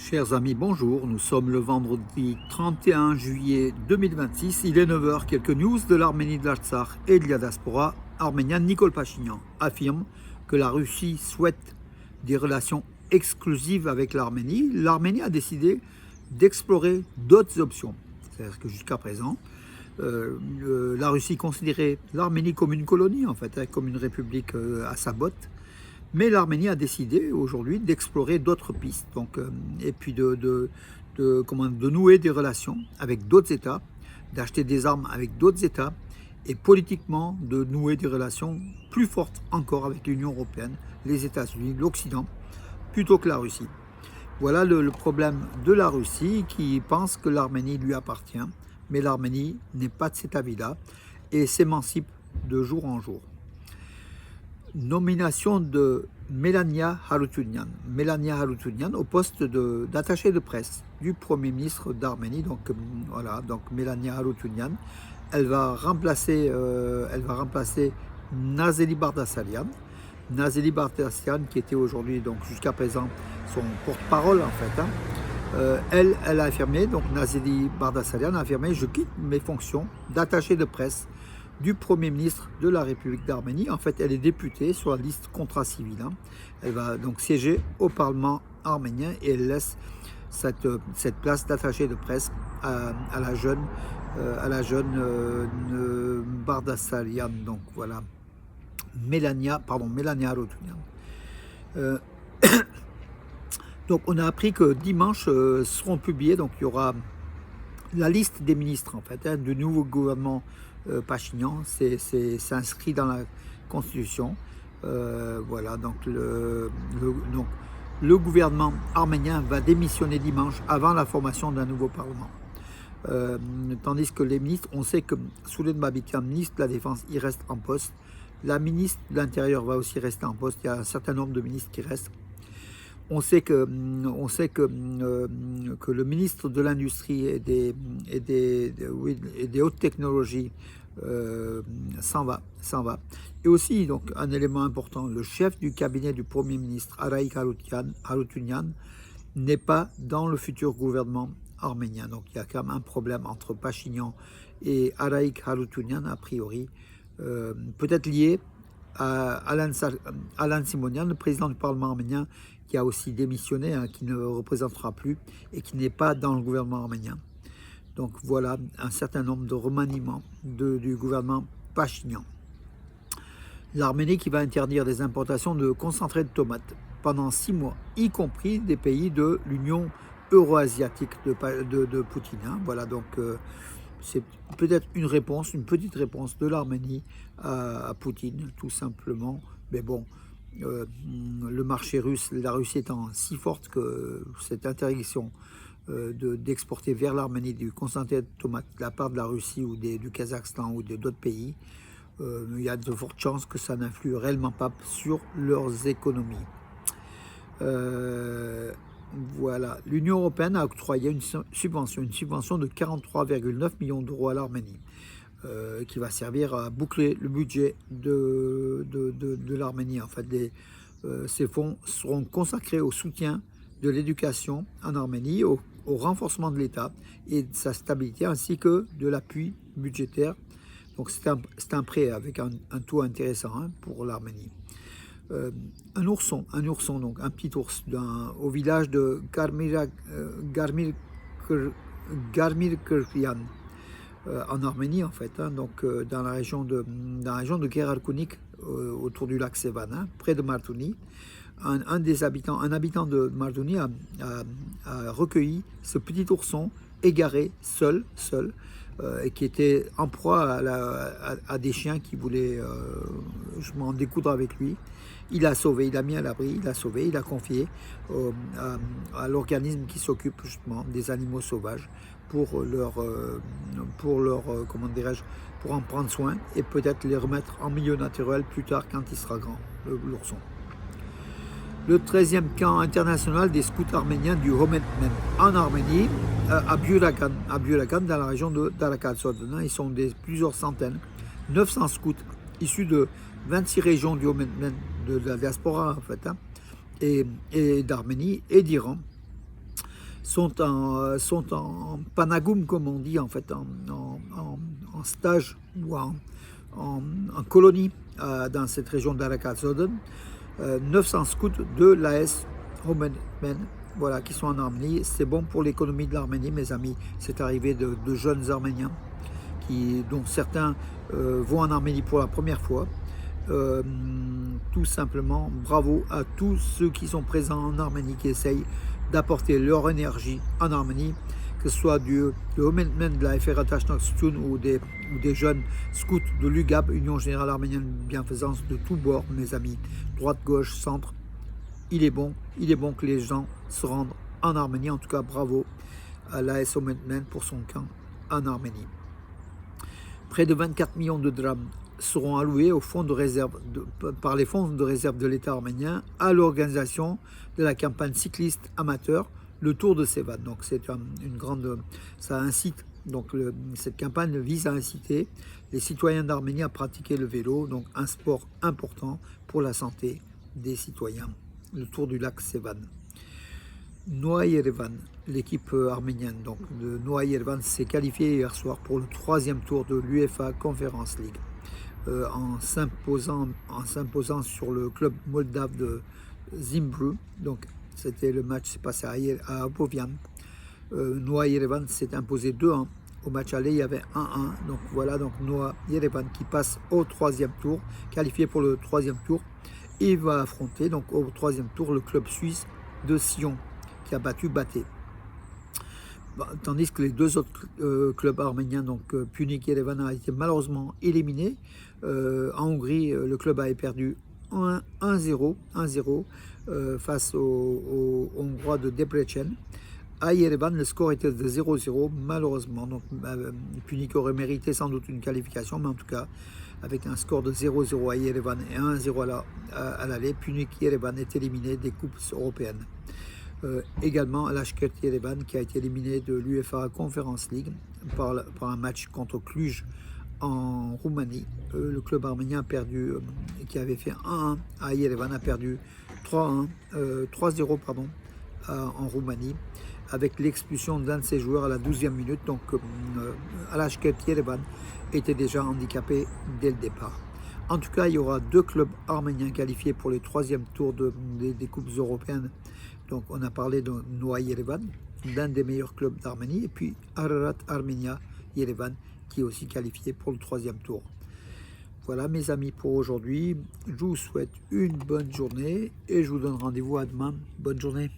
Chers amis, bonjour. Nous sommes le vendredi 31 juillet 2026. Il est 9 heures. Quelques news de l'Arménie de l'Artsakh et de la diaspora arménienne. Nicole Pachinian affirme que la Russie souhaite des relations exclusives avec l'Arménie. L'Arménie a décidé d'explorer d'autres options. C'est-à-dire que jusqu'à présent, la Russie considérait l'Arménie comme une colonie, en fait, comme une république à sa botte. Mais l'Arménie a décidé aujourd'hui d'explorer d'autres pistes, et puis de nouer des relations avec d'autres États, d'acheter des armes avec d'autres États, et politiquement de nouer des relations plus fortes encore avec l'Union européenne, les États-Unis, l'Occident, plutôt que la Russie. Voilà le problème de la Russie qui pense que l'Arménie lui appartient, mais l'Arménie n'est pas de cet avis-là et s'émancipe de jour en jour. Nomination de Melania Harutyunyan. Melania Harutyunyan au poste d'attaché de presse du Premier ministre d'Arménie. Donc Melania Harutyunyan, elle va remplacer Nazeli Bardasaryan. Nazeli Bardasaryan qui était aujourd'hui, donc jusqu'à présent, son porte-parole en fait. Elle a affirmé, donc Nazeli Bardasaryan a affirmé: je quitte mes fonctions d'attaché de presse du Premier ministre de la République d'Arménie. En fait, elle est députée sur la liste contrat civil. Elle va donc siéger au Parlement arménien et elle laisse cette place d'attaché de presse à la jeune Bardasaryan. Donc voilà, Melania Harutyunyan. Donc on a appris que dimanche seront publiés, donc il y aura la liste des ministres en fait, du nouveau gouvernement Pachinian. C'est inscrit dans la Constitution. Voilà, donc le gouvernement arménien va démissionner dimanche avant la formation d'un nouveau Parlement. Tandis que les ministres, on sait que Soulen Babikian, ministre de la Défense, il reste en poste. La ministre de l'Intérieur va aussi rester en poste. Il y a un certain nombre de ministres qui restent. On sait que le ministre de l'Industrie et des hautes technologies s'en va. Et aussi, donc, un élément important, le chef du cabinet du Premier ministre, Araik Harutyunyan, n'est pas dans le futur gouvernement arménien. Donc il y a quand même un problème entre Pachinian et Araik Harutyunyan, a priori, peut-être lié à Alan Simonian, le président du Parlement arménien, qui a aussi démissionné, qui ne représentera plus et qui n'est pas dans le gouvernement arménien. Donc voilà un certain nombre de remaniements du gouvernement Pachinian. L'Arménie qui va interdire des importations de concentré de tomates pendant 6 mois, y compris des pays de l'Union euro-asiatique de Poutine. Voilà, donc c'est peut-être une petite réponse de l'Arménie à Poutine, tout simplement. Mais bon, le marché russe, la Russie étant si forte que cette interdiction d'exporter vers l'Arménie du concentré de tomates de la part de la Russie ou du Kazakhstan ou d'autres pays, il y a de fortes chances que ça n'influe réellement pas sur leurs économies. Voilà, l'Union européenne a octroyé une subvention de 43,9 millions d'euros à l'Arménie, qui va servir à boucler le budget de l'Arménie. En fait, ces fonds seront consacrés au soutien de l'éducation en Arménie, au renforcement de l'État et de sa stabilité, ainsi que de l'appui budgétaire. Donc c'est un prêt avec un taux intéressant pour l'Arménie. Un ourson, donc un petit ours au village de Garmirkiryan en Arménie en fait, donc dans la région de Gerarkunik, autour du lac Sevan, près de Martouni. Un habitant de Martouni a recueilli ce petit ourson égaré, seul, et qui était en proie à des chiens qui voulaient m'en découdre avec lui. Il l'a sauvé, il l'a mis à l'abri, il l'a sauvé, il l'a confié à l'organisme qui s'occupe justement des animaux sauvages pour en prendre soin et peut-être les remettre en milieu naturel plus tard quand il sera grand, l'ourson. Le 13e camp international des scouts arméniens du Hometmen en Arménie, à Buyuragan, dans la région d'Arakat-Sordana. Ils sont plusieurs centaines, 900 scouts issus de 26 régions du Hometmen, de la diaspora en fait, et d'Arménie et d'Iran. sont en panagoum, comme on dit, en fait, en stage ou en colonie dans cette région d'Arakazoden. 900 scouts de l'AS Romaine, voilà, qui sont en Arménie. C'est bon pour l'économie de l'Arménie, mes amis. C'est arrivé de jeunes Arméniens, dont certains vont en Arménie pour la première fois. Tout simplement, bravo à tous ceux qui sont présents en Arménie, qui essayent d'apporter leur énergie en Arménie, que ce soit le Homenmen de la FRH Nokstun ou des jeunes scouts de l'UGAB, Union Générale Arménienne de Bienfaisance, de tous bords, mes amis, droite, gauche, centre. Il est bon que les gens se rendent en Arménie. En tout cas, bravo à l'AS Homenmen pour son camp en Arménie. Près de 24 millions de drams seront alloués au fonds de réserve par les fonds de réserve de l'État arménien à l'organisation de la campagne cycliste amateur, le Tour de Sevan. Donc c'est une grande, ça incite, donc cette campagne vise à inciter les citoyens d'Arménie à pratiquer le vélo, donc un sport important pour la santé des citoyens. Le Tour du lac Sevan. Noa Yerevan, l'équipe arménienne donc de Noa Yerevan s'est qualifiée hier soir pour le 3e tour de l'UEFA Conference League. En s'imposant sur le club moldave de Zimbru. Donc c'était le match passé à Abovian. Noa Yerevan s'est imposé 2-1. Au match aller, il y avait 1-1. Donc voilà, donc Noa Yerevan qui passe au 3e tour, qualifié pour le 3e tour. Il va affronter donc au 3e tour le club suisse de Sion qui a battu Baté. Tandis que les deux autres clubs arméniens, donc Punik et Yerevan, a été malheureusement éliminé. En Hongrie, le club avait perdu 1-0 face aux Hongrois de Debrecen. À Yerevan, le score était de 0-0, malheureusement. Donc Punik aurait mérité sans doute une qualification, mais en tout cas, avec un score de 0-0 à Yerevan et 1-0 à l'aller, Punik Yerevan est éliminé des coupes européennes. Également Lashkert Yerevan qui a été éliminé de l'UEFA Conference League par un match contre Cluj en Roumanie. Le club arménien a perdu, qui avait fait 1-1 à Yerevan, a perdu 3-0 en Roumanie, avec l'expulsion d'un de ses joueurs à la 12e minute. Donc Lashkert Yerevan était déjà handicapé dès le départ. En tout cas, il y aura 2 clubs arméniens qualifiés pour les 3e tours des coupes européennes. Donc on a parlé de Noa Yerevan, l'un des meilleurs clubs d'Arménie, et puis Ararat Armenia Yerevan, qui est aussi qualifié pour le 3e tour. Voilà mes amis pour aujourd'hui. Je vous souhaite une bonne journée et je vous donne rendez-vous à demain. Bonne journée.